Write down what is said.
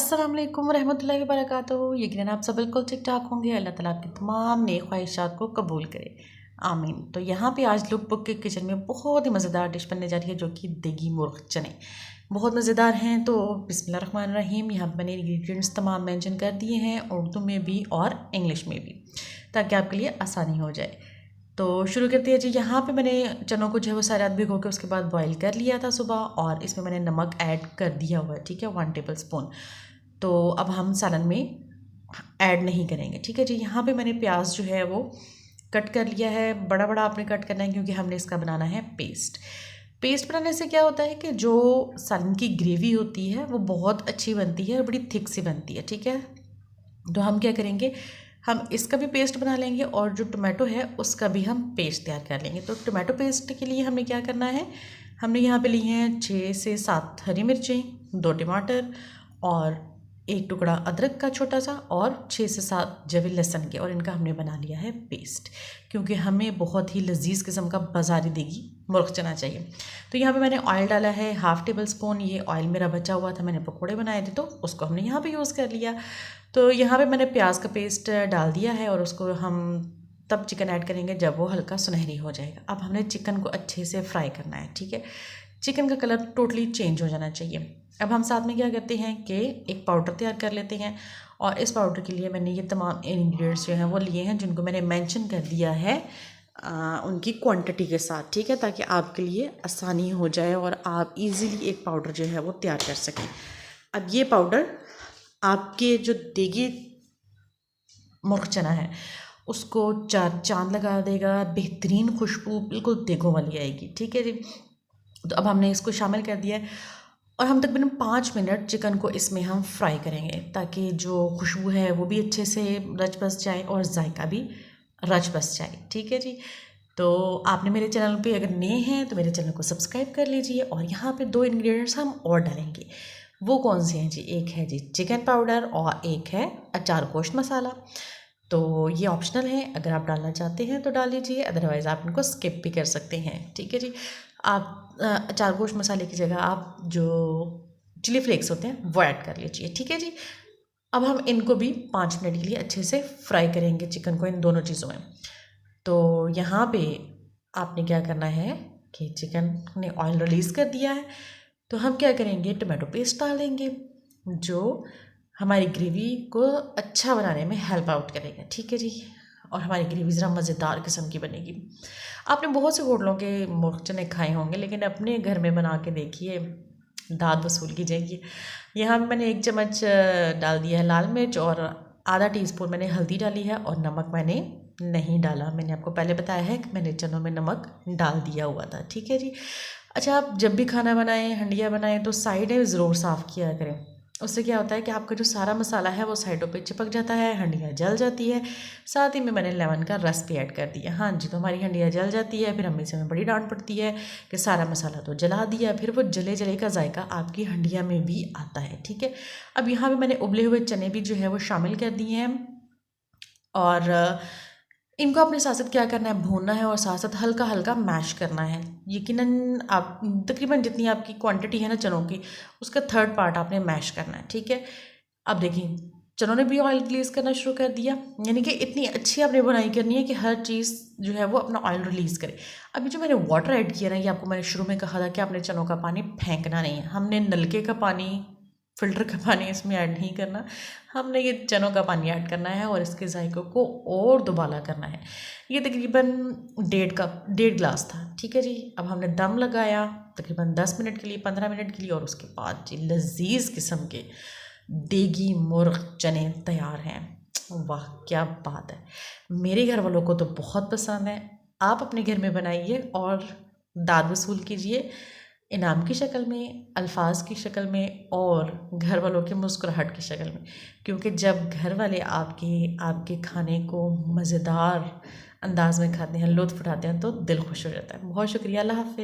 अस्सलाम वालेकुम रहमतुल्लाहि व बरकातुहू। यकीनन आप सब बिल्कुल ठीक ठाक होंगे। अल्लाह ताला आपकी तमाम नेक ख्वाहिशात को कबूल करे, आमीन। तो यहाँ पे आज लुक बुक के किचन में बहुत ही मज़ेदार डिश बनने जा रही है, जो कि देगी मुर्ग चने। बहुत मज़ेदार हैं। तो बिस्मिल्लाहिर्रहमानिर्रहीम। यहाँ पर मैंने इंग्रेडिएंट्स तमाम मेंशन कर दिए हैं, उर्दू में भी और इंग्लिश में भी, ताकि आपके लिए आसानी हो जाए। तो शुरू करते हैं जी। यहाँ पे मैंने चनों को जो है वो सारे रात भिगो के उसके बाद बॉईल कर लिया था सुबह, और इसमें मैंने नमक ऐड कर दिया हुआ है, ठीक है, 1 टेबल स्पून। तो अब हम सालन में ऐड नहीं करेंगे, ठीक है जी। यहाँ पे मैंने प्याज जो है वो कट कर लिया है, बड़ा बड़ा आपने कट करना है, क्योंकि हमने इसका बनाना है पेस्ट। पेस्ट बनाने से क्या होता है कि जो सालन की ग्रेवी होती है वो बहुत अच्छी बनती है और बड़ी थिक सी बनती है, ठीक है। तो हम क्या करेंगे, हम इसका भी पेस्ट बना लेंगे, और जो टोमेटो है उसका भी हम पेस्ट तैयार कर लेंगे। तो टोमेटो पेस्ट के लिए हमने क्या करना है, हमने यहाँ पे लिए हैं 6 से 7 हरी मिर्चें, 2 टमाटर और 1 टुकड़ा अदरक का छोटा सा, और 6 से 7 जवे लहसुन के, और इनका हमने बना लिया है पेस्ट, क्योंकि हमें बहुत ही लजीज किस्म का बाजारी देगी मुर्ग चना चाहिए। तो यहाँ पे मैंने ऑयल डाला है 1/2 टेबल स्पून। ये ऑयल मेरा बचा हुआ था, मैंने पकोड़े बनाए थे तो उसको हमने यहाँ पे यूज़ कर लिया। तो यहाँ पे मैंने प्याज का पेस्ट डाल दिया है, और उसको हम तब चिकन ऐड करेंगे जब वो हल्का सुनहरी हो जाएगा। अब हमने चिकन को अच्छे से फ्राई करना है, ठीक है। चिकन का कलर टोटली चेंज हो जाना चाहिए। अब हम साथ में क्या करते हैं कि एक पाउडर तैयार कर लेते हैं, और इस पाउडर के लिए मैंने ये तमाम इंग्रेडिएंट्स जो हैं वो लिए हैं, जिनको मैंने मेंशन कर दिया है उनकी क्वांटिटी के साथ, ठीक है, ताकि आपके लिए आसानी हो जाए और आप इजीली एक पाउडर जो है वो तैयार कर सकें। अब ये पाउडर आपके जो देगी मुर्ग चना है उसको 4 चांद लगा देगा, बेहतरीन खुशबू बिल्कुल देगों वाली आएगी, ठीक है जी। तो अब हमने इसको शामिल कर दिया है, और हम तकरीबन 5 मिनट चिकन को इसमें हम फ्राई करेंगे, ताकि जो खुशबू है वो भी अच्छे से रच बस जाए और जायका भी रच बस जाए, ठीक है जी। तो आपने मेरे चैनल पे अगर नए हैं तो मेरे चैनल को सब्सक्राइब कर लीजिए। और यहाँ पे 2 इंग्रेडिएंट्स हम और डालेंगे, वो कौन से हैं जी, एक है जी चिकन पाउडर और एक है अचार गोश्त मसाला। तो ये ऑप्शनल है, अगर आप डालना चाहते हैं तो डाल लीजिए, अदरवाइज़ आप इनको स्किप भी कर सकते हैं, ठीक है जी। आप अचार गोश्त मसाले की जगह आप जो चिली फ्लेक्स होते हैं वो ऐड कर लीजिए, ठीक है जी। अब हम इनको भी 5 मिनट के लिए अच्छे से फ्राई करेंगे चिकन को, इन दोनों चीज़ों में। तो यहाँ पे आपने क्या करना है कि चिकन ने ऑयल रिलीज़ कर दिया है, तो हम क्या करेंगे, टोमेटो पेस्ट डाल देंगे, जो हमारी ग्रेवी को अच्छा बनाने में हेल्प आउट करेगा, ठीक है जी। और हमारी ग्रेवी ज़रा मज़ेदार किस्म की बनेगी। आपने बहुत से होटलों के मुर्ग चने खाए होंगे, लेकिन अपने घर में बना के देखिए, दाद वसूल की जाएगी। यहाँ पे मैंने 1 चम्मच डाल दिया है लाल मिर्च, और आधा टीस्पून मैंने हल्दी डाली है, और नमक मैंने नहीं डाला। मैंने आपको पहले बताया है कि मैंने चनों में नमक डाल दिया हुआ था, ठीक है जी। अच्छा, आप जब भी खाना बनाएं, हंडिया बनाएं, तो साइडें ज़रूर साफ़ किया करें। उससे क्या होता है कि आपका जो सारा मसाला है वो साइडों पे चिपक जाता है, हंडिया जल जाती है। साथ ही में मैंने लेमन का रस भी ऐड कर दिया, हाँ जी। तो हमारी हंडिया जल जाती है, फिर हमें से बड़ी डांट पड़ती है कि सारा मसाला तो जला दिया, फिर वो जले जले का जायका आपकी हंडिया में भी आता है, ठीक है। अब यहाँ पे मैंने उबले हुए चने भी जो है वो शामिल कर दिए हैं, और इनको अपने साथ साथ क्या करना है, भूनना है, और साथ साथ हल्का हल्का मैश करना है। यकीनन आप तकरीबन जितनी आपकी क्वांटिटी है ना चनों की, उसका 3rd पार्ट आपने मैश करना है, ठीक है। अब देखिए, चनों ने भी ऑयल रिलीज़ करना शुरू कर दिया, यानी कि इतनी अच्छी आपने बुनाई करनी है कि हर चीज़ जो है वो अपना ऑयल रिलीज़ करे। अभी जो मैंने वाटर ऐड किया ना, ये आपको मैंने शुरू में कहा था कि आपने चनों का पानी फेंकना नहीं है। हमने नलके का पानी, फ़िल्टर का पानी इसमें ऐड नहीं करना, हमने ये चनों का पानी ऐड करना है, और इसके जायके को और दुबाला करना है। ये तकरीबन 1.5 गिलास था, ठीक है जी। अब हमने दम लगाया तकरीबन 10 मिनट के लिए, 15 मिनट के लिए, और उसके बाद जी लजीज किस्म के देगी मुर्ग चने तैयार हैं। वाह क्या बात है, मेरे घर वालों को तो बहुत पसंद है। आप अपने घर में बनाइए और दाद वसूल कीजिए, इनाम की शक्ल में, अल्फाज की शक्ल में, और घर वालों की मुस्कुराहट की शक्ल में। क्योंकि जब घर वाले आपके खाने को मज़ेदार अंदाज में खाते हैं, लुत्फ़ उठाते हैं, तो दिल खुश हो जाता है। बहुत शुक्रिया, अल्लाह हाफ़िज़।